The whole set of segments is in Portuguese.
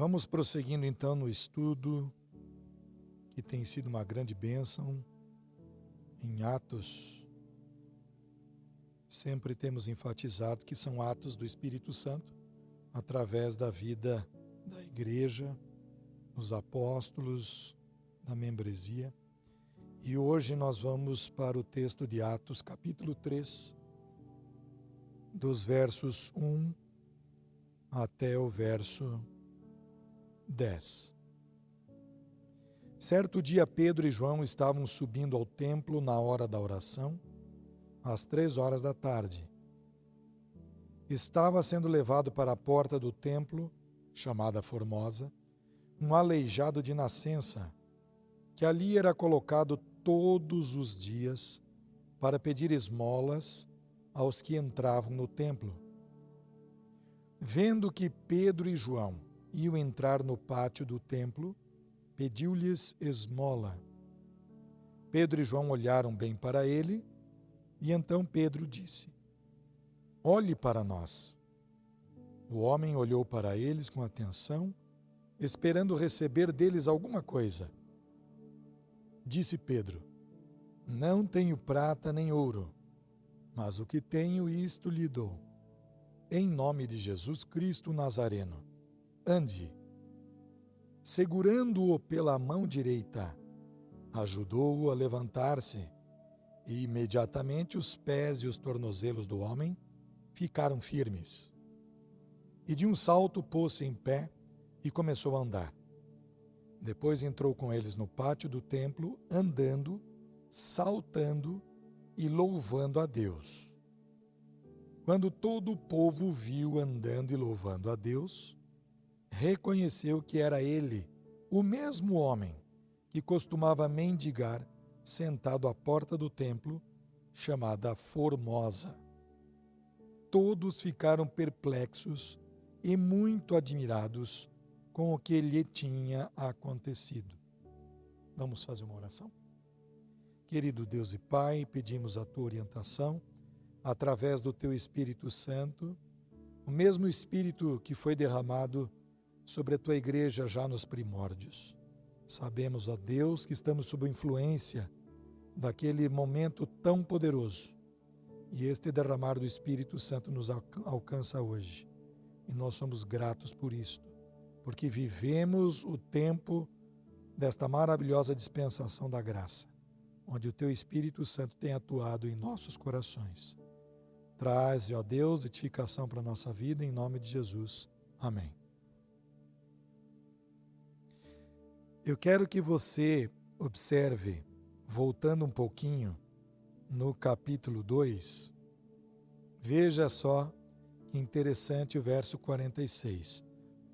Vamos prosseguindo então no estudo, que tem sido uma grande bênção, em Atos. Sempre temos enfatizado que são atos do Espírito Santo, através da vida da igreja, dos apóstolos, da membresia. E hoje nós vamos para o texto de Atos, capítulo 3, dos versos 1 até o verso 10. Certo dia, Pedro e João estavam subindo ao templo na hora da oração, às 3 horas da tarde. Estava sendo levado para a porta do templo, chamada Formosa, um aleijado de nascença, que ali era colocado todos os dias para pedir esmolas aos que entravam no templo. Vendo que Pedro e João iam entrar no pátio do templo, pediu-lhes esmola. Pedro e João olharam bem para ele, e então Pedro disse: "Olhe para nós." O homem olhou para eles com atenção, esperando receber deles alguma coisa. Disse Pedro: "Não tenho prata nem ouro, mas o que tenho, isto lhe dou. Em nome de Jesus Cristo Nazareno, ande." Segurando-o pela mão direita, ajudou-o a levantar-se, e imediatamente os pés e os tornozelos do homem ficaram firmes. E de um salto pôs-se em pé e começou a andar. Depois entrou com eles no pátio do templo, andando, saltando e louvando a Deus. Quando todo o povo o viu andando e louvando a Deus, reconheceu que era ele, o mesmo homem que costumava mendigar sentado à porta do templo, chamada Formosa. Todos ficaram perplexos e muito admirados com o que lhe tinha acontecido. Vamos fazer uma oração? Querido Deus e Pai, pedimos a tua orientação através do teu Espírito Santo, o mesmo Espírito que foi derramado sobre a tua igreja já nos primórdios. Sabemos, ó Deus, que estamos sob a influência daquele momento tão poderoso, e este derramar do Espírito Santo nos alcança hoje. E nós somos gratos por isto, porque vivemos o tempo desta maravilhosa dispensação da graça, onde o teu Espírito Santo tem atuado em nossos corações. Traze, ó Deus, edificação para a nossa vida, em nome de Jesus. Amém. Eu quero que você observe, voltando um pouquinho, no capítulo 2, veja só que interessante o verso 46.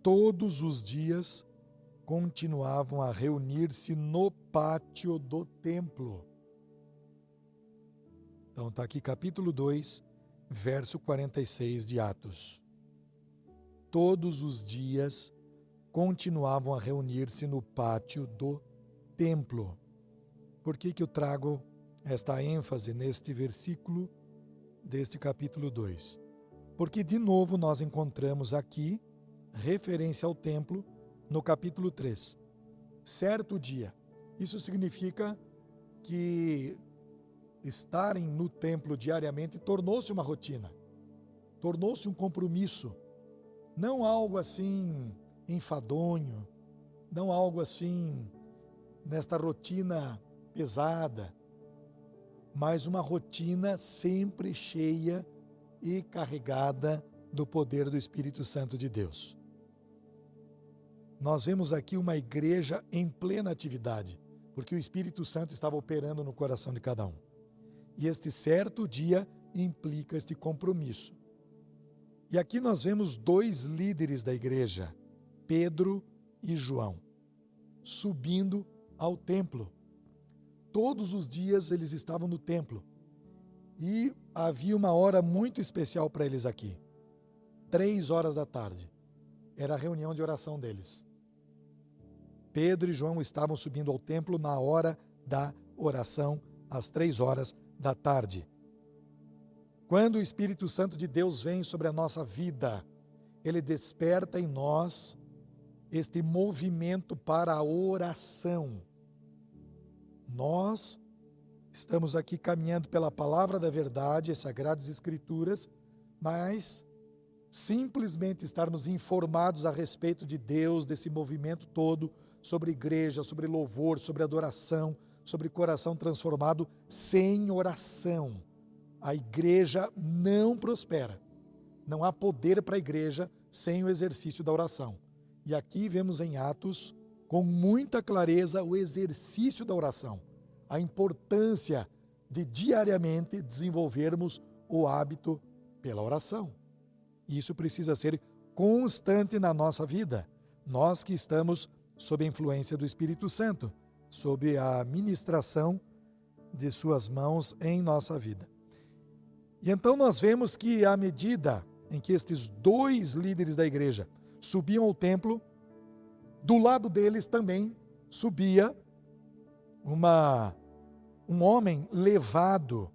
Todos os dias continuavam a reunir-se no pátio do templo. Então está aqui capítulo 2, verso 46 de Atos. Todos os dias continuavam a reunir-se no pátio do templo. Por que eu trago esta ênfase neste versículo deste capítulo 2? Porque de novo nós encontramos aqui referência ao templo no capítulo 3. Certo dia. Isso significa que estarem no templo diariamente tornou-se uma rotina, tornou-se um compromisso, não algo assim enfadonho, não algo assim nesta rotina pesada, mas uma rotina sempre cheia e carregada do poder do Espírito Santo de Deus. Nós vemos aqui uma igreja em plena atividade, porque o Espírito Santo estava operando no coração de cada um. E este certo dia implica este compromisso. E aqui nós vemos dois líderes da igreja, Pedro e João, subindo ao templo. Todos os dias eles estavam no templo. E havia uma hora muito especial para eles aqui. 3 horas da tarde. Era a reunião de oração deles. Pedro e João estavam subindo ao templo na hora da oração, às 3 horas da tarde. Quando o Espírito Santo de Deus vem sobre a nossa vida, ele desperta em nós este movimento para a oração. Nós estamos aqui caminhando pela palavra da verdade, as Sagradas Escrituras, mas simplesmente estarmos informados a respeito de Deus, desse movimento todo, sobre igreja, sobre louvor, sobre adoração, sobre coração transformado, sem oração. A igreja não prospera. Não há poder para a igreja sem o exercício da oração. E aqui vemos em Atos, com muita clareza, o exercício da oração. A importância de diariamente desenvolvermos o hábito pela oração. Isso precisa ser constante na nossa vida. Nós que estamos sob a influência do Espírito Santo, sob a ministração de suas mãos em nossa vida. E então nós vemos que à medida em que estes dois líderes da igreja subiam ao templo, do lado deles também subia um homem levado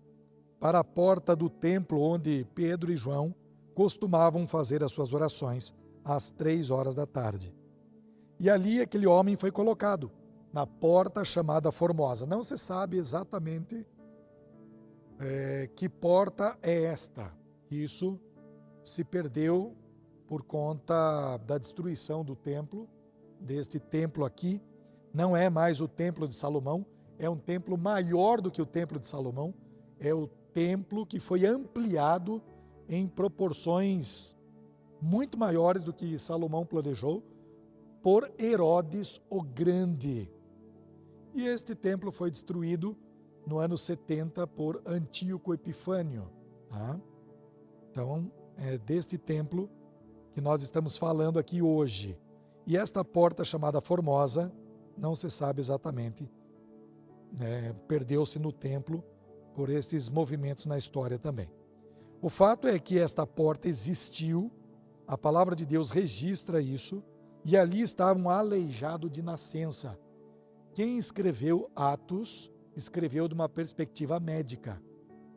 para a porta do templo onde Pedro e João costumavam fazer as suas orações às 3 horas da tarde. E ali aquele homem foi colocado na porta chamada Formosa. Não se sabe exatamente que porta é esta. Isso se perdeu por conta da destruição do templo, deste templo aqui. Não é mais o templo de Salomão, é um templo maior do que o templo de Salomão. É o templo que foi ampliado em proporções muito maiores do que Salomão planejou, por Herodes o Grande. E este templo foi destruído no ano 70 por Antíoco Epifânio. Tá? Então, é deste templo que nós estamos falando aqui hoje. E esta porta chamada Formosa, não se sabe exatamente, perdeu-se no templo por esses movimentos na história também. O fato é que esta porta existiu, a palavra de Deus registra isso, e ali estava um aleijado de nascença. Quem escreveu Atos, escreveu de uma perspectiva médica,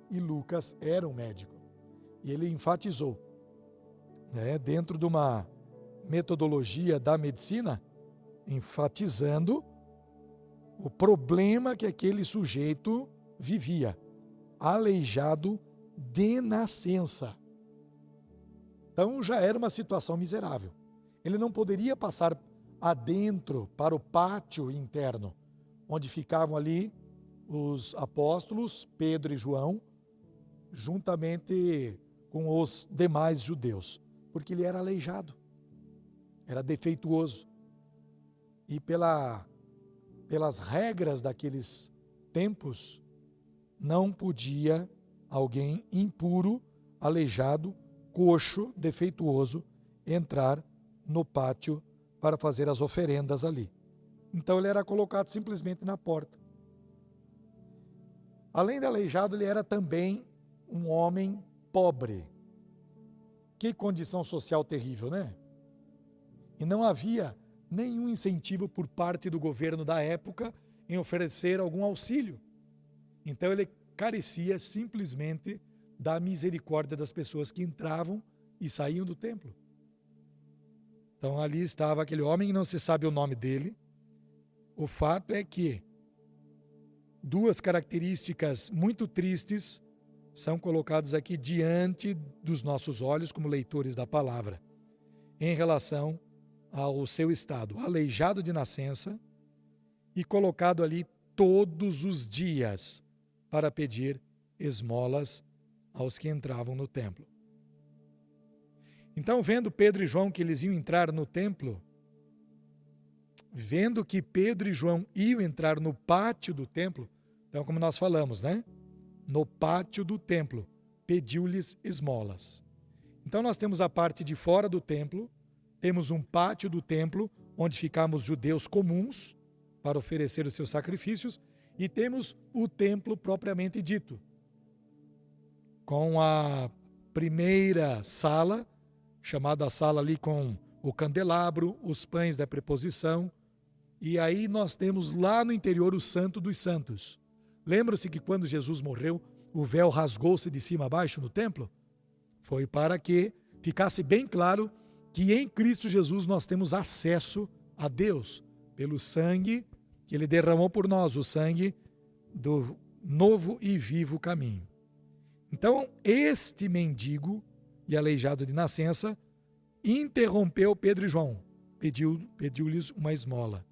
e Lucas era um médico. E ele enfatizou, dentro de uma metodologia da medicina, enfatizando o problema que aquele sujeito vivia, aleijado de nascença. Então já era uma situação miserável. Ele não poderia passar adentro para o pátio interno, onde ficavam ali os apóstolos, Pedro e João, juntamente com os demais judeus, porque ele era aleijado, era defeituoso. E pelas regras daqueles tempos, não podia alguém impuro, aleijado, coxo, defeituoso, entrar no pátio para fazer as oferendas ali. Então ele era colocado simplesmente na porta. Além de aleijado, ele era também um homem pobre. Que condição social terrível, né? E não havia nenhum incentivo por parte do governo da época em oferecer algum auxílio. Então ele carecia simplesmente da misericórdia das pessoas que entravam e saíam do templo. Então ali estava aquele homem, não se sabe o nome dele. O fato é que duas características muito tristes são colocadas aqui diante dos nossos olhos como leitores da palavra, em relação ao seu estado, aleijado de nascença e colocado ali todos os dias para pedir esmolas aos que entravam no templo. Então, vendo Pedro e João que eles iam entrar no templo, vendo que Pedro e João iam entrar no pátio do templo, então, como nós falamos, no pátio do templo, pediu-lhes esmolas. Então, nós temos a parte de fora do templo, temos um pátio do templo, onde ficamos judeus comuns para oferecer os seus sacrifícios, e temos o templo propriamente dito, com a primeira sala, chamada sala ali com o candelabro, os pães da preposição, e aí nós temos lá no interior o Santo dos Santos. Lembra-se que quando Jesus morreu, o véu rasgou-se de cima a baixo no templo? Foi para que ficasse bem claro que em Cristo Jesus nós temos acesso a Deus pelo sangue que Ele derramou por nós, o sangue do novo e vivo caminho. Então, este mendigo e aleijado de nascença interrompeu Pedro e João, pediu-lhes uma esmola.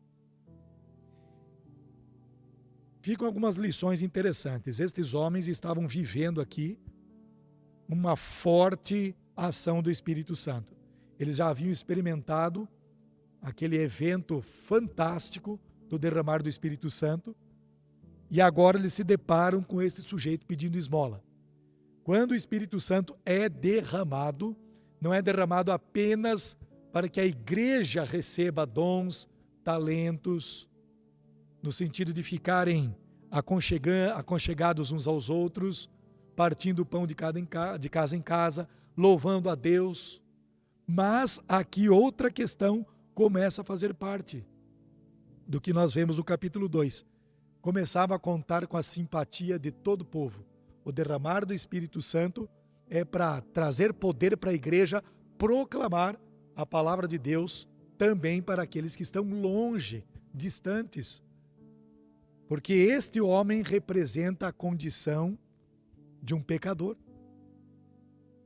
Ficam algumas lições interessantes. Estes homens estavam vivendo aqui uma forte ação do Espírito Santo. Eles já haviam experimentado aquele evento fantástico do derramar do Espírito Santo e agora eles se deparam com esse sujeito pedindo esmola. Quando o Espírito Santo é derramado, não é derramado apenas para que a igreja receba dons, talentos, no sentido de ficarem aconchegados uns aos outros, partindo o pão de casa em casa, louvando a Deus. Mas aqui outra questão começa a fazer parte do que nós vemos no capítulo 2. Começava a contar com a simpatia de todo o povo. O derramar do Espírito Santo é para trazer poder para a igreja proclamar a palavra de Deus também para aqueles que estão longe, distantes. Porque este homem representa a condição de um pecador.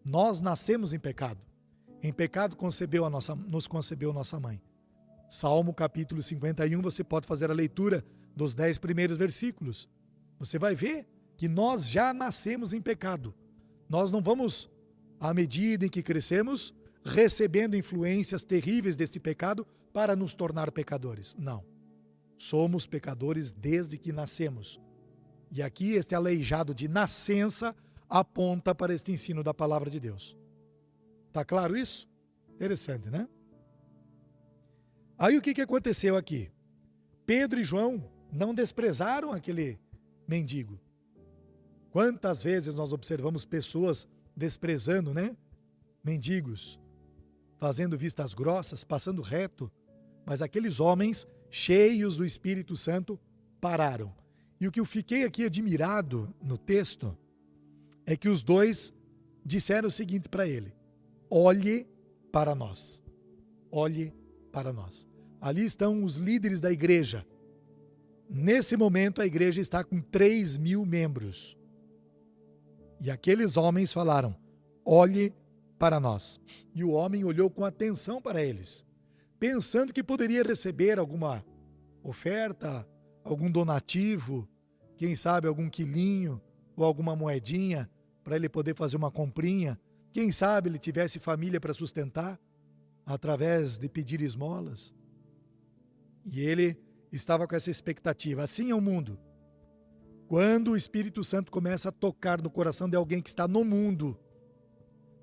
Nós nascemos em pecado. Em pecado nos concebeu nossa mãe. Salmo capítulo 51, você pode fazer a leitura dos 10 primeiros versículos. Você vai ver que nós já nascemos em pecado. Nós não vamos, à medida em que crescemos, recebendo influências terríveis deste pecado para nos tornar pecadores. Não. Somos pecadores desde que nascemos. E aqui este aleijado de nascença aponta para este ensino da palavra de Deus. Tá claro isso? Interessante, né? Aí o que aconteceu aqui? Pedro e João não desprezaram aquele mendigo. Quantas vezes nós observamos pessoas desprezando, né? Mendigos, fazendo vistas grossas, passando reto. Mas aqueles homens, cheios do Espírito Santo, pararam. E o que eu fiquei aqui admirado no texto é que os dois disseram o seguinte para ele: olhe para nós. Olhe para nós. Ali estão os líderes da igreja. Nesse momento a igreja está com 3.000 membros. E aqueles homens falaram: olhe para nós. E o homem olhou com atenção para eles, pensando que poderia receber alguma oferta, algum donativo, quem sabe algum quilinho ou alguma moedinha para ele poder fazer uma comprinha. Quem sabe ele tivesse família para sustentar através de pedir esmolas. E ele estava com essa expectativa. Assim é o mundo. Quando o Espírito Santo começa a tocar no coração de alguém que está no mundo,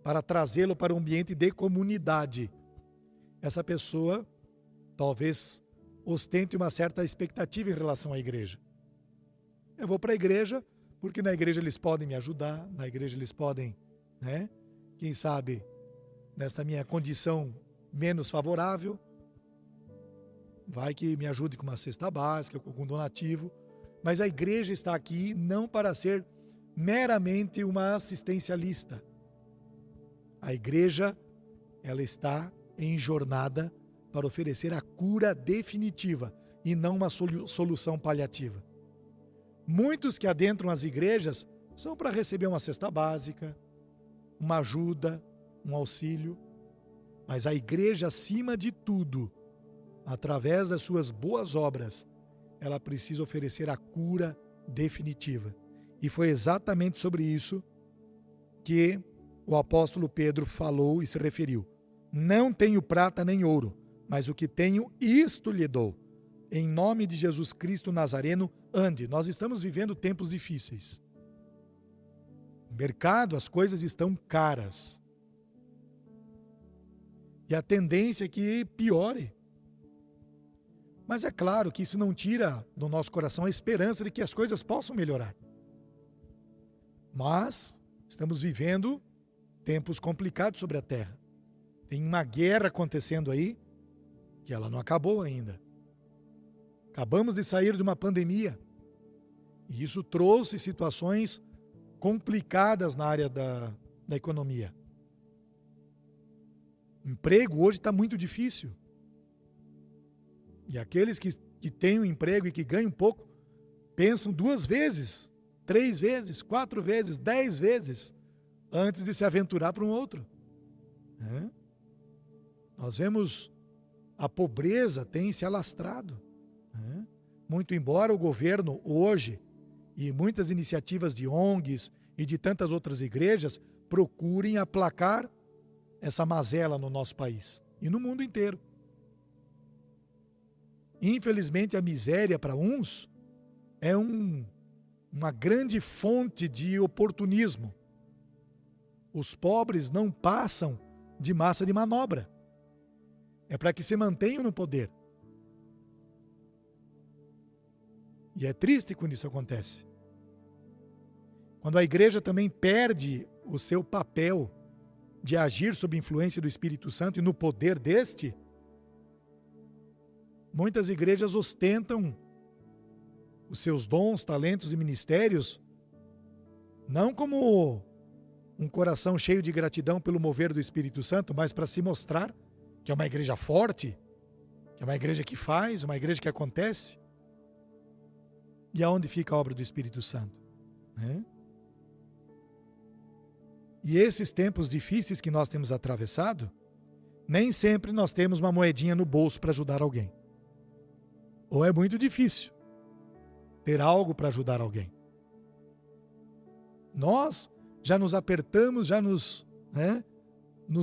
para trazê-lo para um ambiente de comunidade, essa pessoa talvez ostente uma certa expectativa em relação à igreja. Eu vou para a igreja porque na igreja eles podem me ajudar, na igreja eles podem, né? Quem sabe, nesta minha condição menos favorável, vai que me ajude com uma cesta básica, com algum donativo. Mas a igreja está aqui não para ser meramente uma assistencialista. A igreja, ela está em jornada para oferecer a cura definitiva e não uma solução paliativa. Muitos que adentram as igrejas são para receber uma cesta básica, uma ajuda, um auxílio. Mas a igreja, acima de tudo, através das suas boas obras, ela precisa oferecer a cura definitiva. E foi exatamente sobre isso que o apóstolo Pedro falou e se referiu. Não tenho prata nem ouro, mas o que tenho, isto lhe dou. Em nome de Jesus Cristo Nazareno, ande. Nós estamos vivendo tempos difíceis. No mercado, as coisas estão caras. E a tendência é que piore. Mas é claro que isso não tira do nosso coração a esperança de que as coisas possam melhorar. Mas estamos vivendo tempos complicados sobre a terra. Tem uma guerra acontecendo aí, que ela não acabou ainda. Acabamos de sair de uma pandemia. E isso trouxe situações complicadas na área da economia. Emprego hoje está muito difícil. E aqueles que têm um emprego e que ganham pouco, pensam 2 vezes, 3 vezes, 4 vezes, 10 vezes, antes de se aventurar para um outro. Nós vemos a pobreza tem se alastrado. Muito embora o governo hoje, e muitas iniciativas de ONGs e de tantas outras igrejas, procurem aplacar essa mazela no nosso país e no mundo inteiro. Infelizmente, a miséria para uns é uma grande fonte de oportunismo. Os pobres não passam de massa de manobra. É para que se mantenham no poder. E é triste quando isso acontece. Quando a igreja também perde o seu papel de agir sob influência do Espírito Santo e no poder deste, muitas igrejas ostentam os seus dons, talentos e ministérios não como um coração cheio de gratidão pelo mover do Espírito Santo, mas para se mostrar que é uma igreja forte, que é uma igreja que faz, uma igreja que acontece. E aonde fica a obra do Espírito Santo? E esses tempos difíceis que nós temos atravessado, nem sempre nós temos uma moedinha no bolso para ajudar alguém. Ou é muito difícil ter algo para ajudar alguém. Nós já nos apertamos, já nos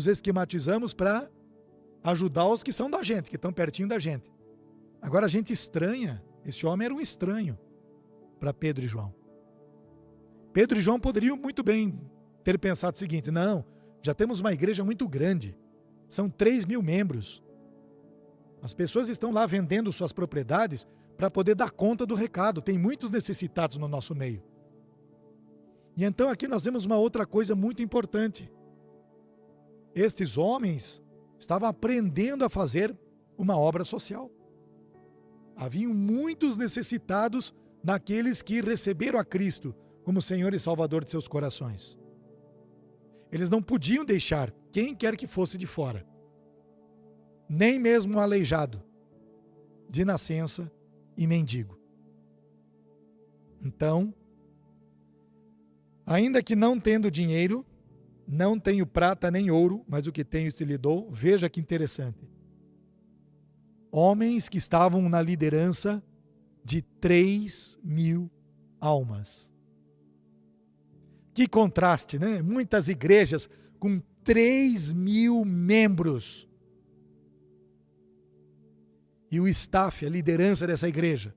esquematizamos para ajudar os que são da gente, que estão pertinho da gente. Agora a gente estranha, esse homem era um estranho para Pedro e João. Pedro e João poderiam muito bem ter pensado o seguinte: não, já temos uma igreja muito grande, são 3.000 membros. As pessoas estão lá vendendo suas propriedades para poder dar conta do recado, tem muitos necessitados no nosso meio. E então aqui nós vemos uma outra coisa muito importante. Estes homens estavam aprendendo a fazer uma obra social. Haviam muitos necessitados naqueles que receberam a Cristo como Senhor e Salvador de seus corações. Eles não podiam deixar quem quer que fosse de fora, nem mesmo um aleijado, de nascença e mendigo. Então, ainda que não tendo dinheiro, não tenho prata nem ouro, mas o que tenho te lhe dou. Veja que interessante. Homens que estavam na liderança de 3.000 almas. Que contraste, né? Muitas igrejas com 3.000 membros. E o staff, a liderança dessa igreja,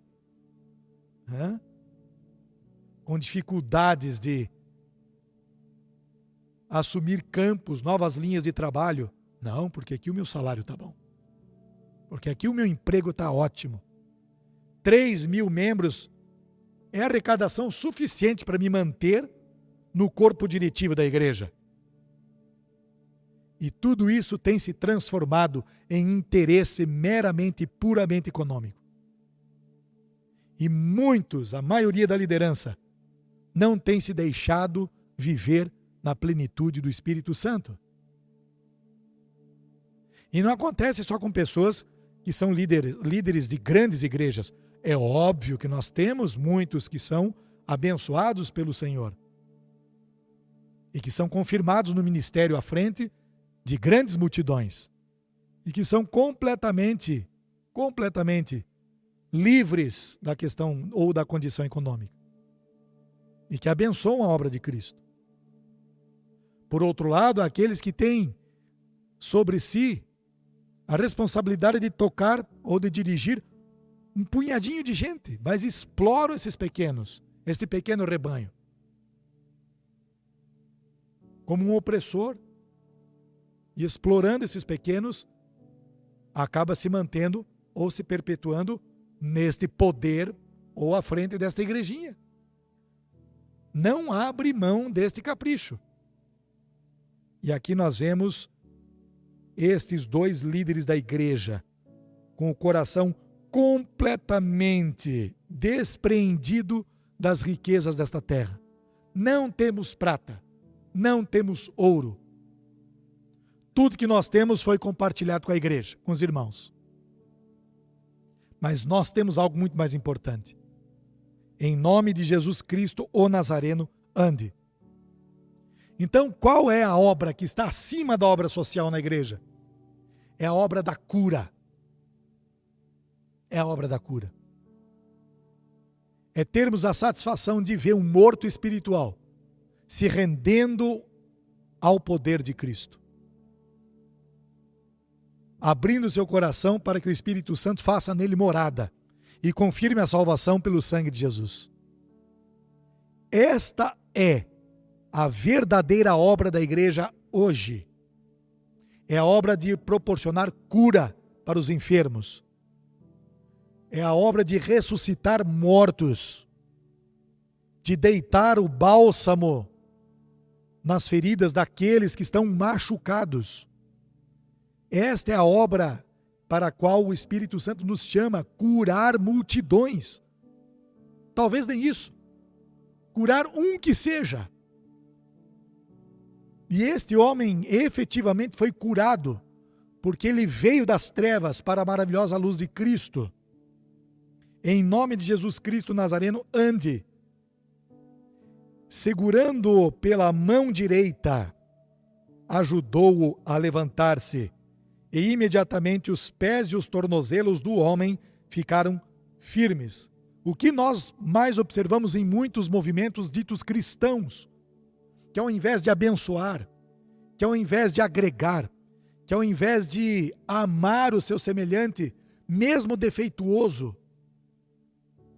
com dificuldades de assumir campos, novas linhas de trabalho. Não, porque aqui o meu salário está bom. Porque aqui o meu emprego está ótimo. 3.000 membros é arrecadação suficiente para me manter no corpo diretivo da igreja. E tudo isso tem se transformado em interesse meramente e puramente econômico. E muitos, a maioria da liderança, não tem se deixado viver na plenitude do Espírito Santo. E não acontece só com pessoas que são líderes de grandes igrejas. É óbvio que nós temos muitos que são abençoados pelo Senhor e que são confirmados no ministério à frente de grandes multidões e que são completamente livres da questão ou da condição econômica e que abençoam a obra de Cristo. Por outro lado, aqueles que têm sobre si a responsabilidade de tocar ou de dirigir um punhadinho de gente, mas exploram esses pequenos, este pequeno rebanho, como um opressor, e explorando esses pequenos, acaba se mantendo ou se perpetuando neste poder ou à frente desta igrejinha. Não abre mão deste capricho. E aqui nós vemos estes 2 líderes da igreja com o coração completamente despreendido das riquezas desta terra. Não temos prata, não temos ouro. Tudo que nós temos foi compartilhado com a igreja, com os irmãos. Mas nós temos algo muito mais importante. Em nome de Jesus Cristo, o Nazareno, ande. Então, qual é a obra que está acima da obra social na igreja? É a obra da cura. É a obra da cura. É termos a satisfação de ver um morto espiritual se rendendo ao poder de Cristo. Abrindo seu coração para que o Espírito Santo faça nele morada e confirme a salvação pelo sangue de Jesus. Esta é a verdadeira obra da igreja hoje. É a obra de proporcionar cura para os enfermos. É a obra de ressuscitar mortos, de deitar o bálsamo nas feridas daqueles que estão machucados. Esta é a obra para a qual o Espírito Santo nos chama, curar multidões. Talvez nem isso. Curar um que seja. E este homem efetivamente foi curado, porque ele veio das trevas para a maravilhosa luz de Cristo. Em nome de Jesus Cristo Nazareno, ande. Segurando-o pela mão direita, ajudou-o a levantar-se, e imediatamente os pés e os tornozelos do homem ficaram firmes. O que nós mais observamos em muitos movimentos ditos cristãos, que ao invés de abençoar, que ao invés de agregar, que ao invés de amar o seu semelhante, mesmo defeituoso,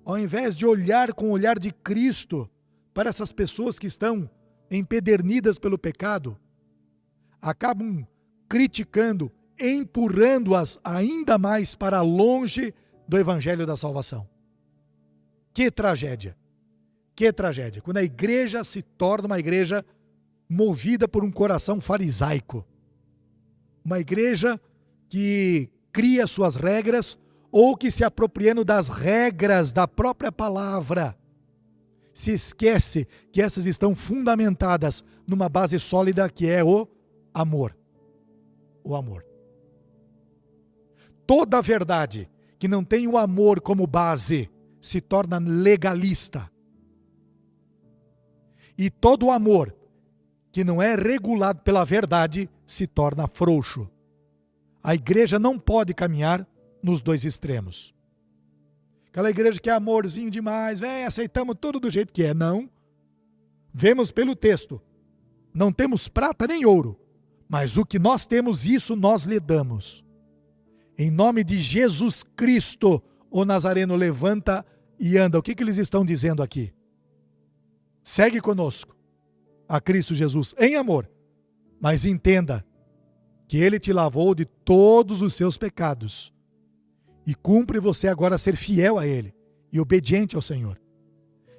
ao invés de olhar com o olhar de Cristo para essas pessoas que estão empedernidas pelo pecado, acabam criticando, empurrando-as ainda mais para longe do evangelho da salvação. Que tragédia! Que tragédia! Quando a igreja se torna uma igreja movida por um coração farisaico. Uma igreja que cria suas regras ou que se apropriando das regras da própria palavra, se esquece que essas estão fundamentadas numa base sólida que é o amor. O amor. Toda verdade que não tem o amor como base se torna legalista. E todo amor que não é regulado pela verdade se torna frouxo. A igreja não pode caminhar nos dois extremos. Aquela igreja que é amorzinho demais, vem, aceitamos tudo do jeito que é. Não. Vemos pelo texto. Não temos prata nem ouro, mas o que nós temos, isso nós lhe damos. Em nome de Jesus Cristo, o Nazareno levanta e anda. O que eles estão dizendo aqui? Segue conosco a Cristo Jesus em amor, mas entenda que Ele te lavou de todos os seus pecados e cumpre você agora ser fiel a Ele e obediente ao Senhor.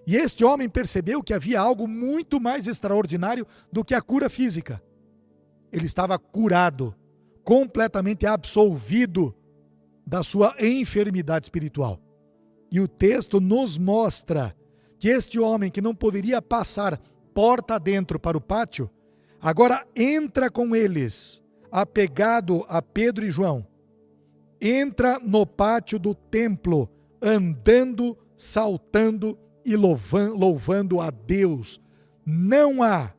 E este homem percebeu que havia algo muito mais extraordinário do que a cura física. Ele estava curado, completamente absolvido da sua enfermidade espiritual. E o texto nos mostra que este homem que não poderia passar porta dentro para o pátio, agora entra com eles, apegado a Pedro e João. Entra no pátio do templo, andando, saltando e louvando a Deus. Não há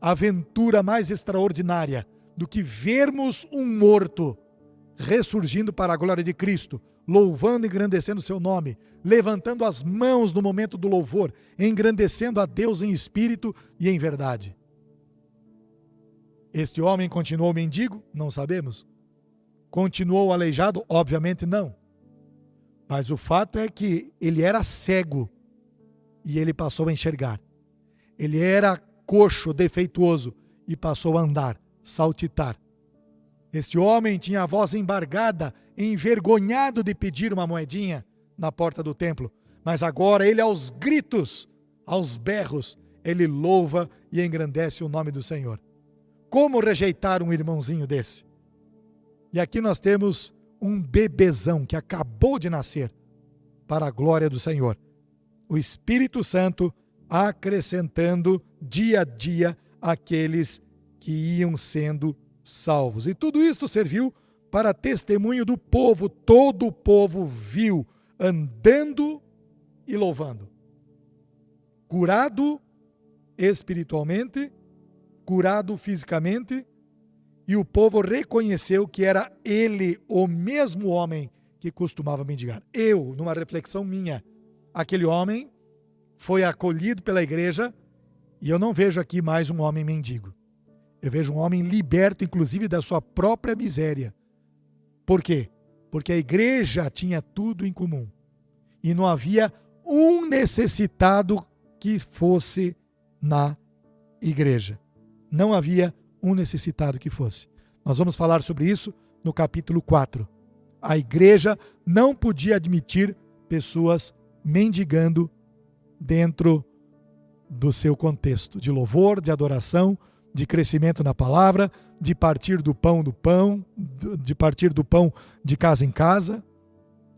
aventura mais extraordinária do que vermos um morto ressurgindo para a glória de Cristo, louvando e engrandecendo o seu nome, levantando as mãos no momento do louvor, engrandecendo a Deus em espírito e em verdade. Este homem continuou mendigo? Não sabemos. Continuou aleijado? Obviamente não. Mas o fato é que ele era cego e ele passou a enxergar. Ele era coxo, defeituoso e passou a andar, saltitar. Este homem tinha a voz embargada, envergonhado de pedir uma moedinha na porta do templo. Mas agora ele aos gritos, aos berros, ele louva e engrandece o nome do Senhor. Como rejeitar um irmãozinho desse? E aqui nós temos um bebezão que acabou de nascer para a glória do Senhor. O Espírito Santo acrescentando dia a dia aqueles que iam sendo salvos. E tudo isto serviu para testemunho do povo. Todo o povo viu andando e louvando. Curado espiritualmente, curado fisicamente, e o povo reconheceu que era ele o mesmo homem que costumava mendigar. Eu, numa reflexão minha, aquele homem foi acolhido pela igreja e eu não vejo aqui mais um homem mendigo. Eu vejo um homem liberto, inclusive, da sua própria miséria. Por quê? Porque a igreja tinha tudo em comum. E não havia um necessitado que fosse na igreja. Não havia um necessitado que fosse. Nós vamos falar sobre isso no capítulo 4. A igreja não podia admitir pessoas mendigando dentro do seu contexto de louvor, de adoração, de crescimento na palavra, de partir do pão de partir do pão de casa em casa,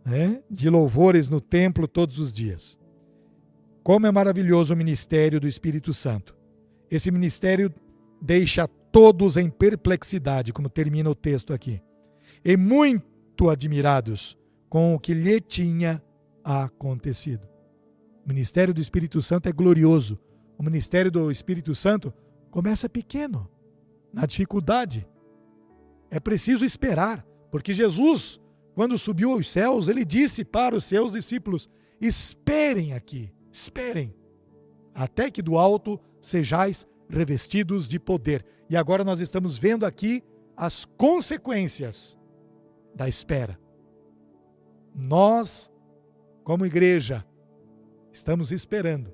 né? De louvores no templo todos os dias. Como é maravilhoso o ministério do Espírito Santo. Esse ministério deixa todos em perplexidade, como termina o texto aqui, e muito admirados com o que lhe tinha acontecido. O ministério do Espírito Santo é glorioso. O ministério do Espírito Santo começa pequeno, na dificuldade. É preciso esperar, porque Jesus, quando subiu aos céus, ele disse para os seus discípulos: esperem aqui, esperem, até que do alto sejais revestidos de poder. E agora nós estamos vendo aqui as consequências da espera. Nós, como igreja, estamos esperando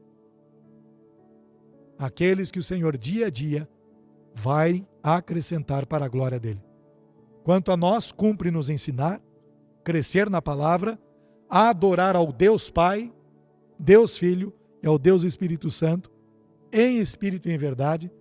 aqueles que o Senhor dia a dia vai acrescentar para a glória dele. Quanto a nós, cumpre nos ensinar, crescer na palavra, adorar ao Deus Pai, Deus Filho e ao Deus Espírito Santo, em espírito e em verdade,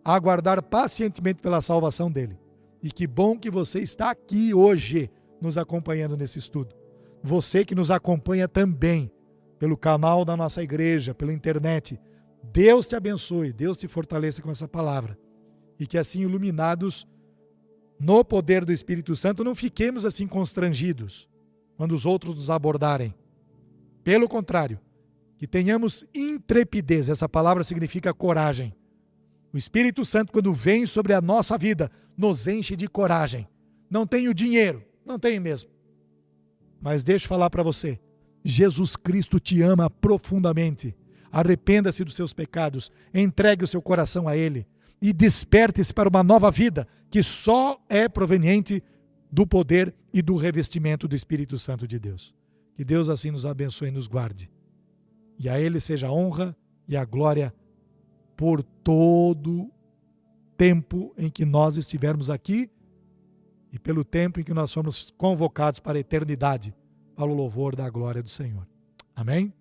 aguardar pacientemente pela salvação dele. E que bom que você está aqui hoje, nos acompanhando nesse estudo. Você que nos acompanha também pelo canal da nossa igreja, pela internet, Deus te abençoe, Deus te fortaleça com essa palavra. E que assim, iluminados no poder do Espírito Santo, não fiquemos assim constrangidos quando os outros nos abordarem. Pelo contrário, que tenhamos intrepidez. Essa palavra significa coragem. O Espírito Santo, quando vem sobre a nossa vida, nos enche de coragem. Não tenho dinheiro, não tenho mesmo. Mas deixa eu falar para você, Jesus Cristo te ama profundamente. Arrependa-se dos seus pecados, entregue o seu coração a Ele e desperte-se para uma nova vida que só é proveniente do poder e do revestimento do Espírito Santo de Deus. Que Deus assim nos abençoe e nos guarde. E a Ele seja a honra e a glória por todo tempo em que nós estivermos aqui e pelo tempo em que nós fomos convocados para a eternidade, para o louvor da glória do Senhor. Amém?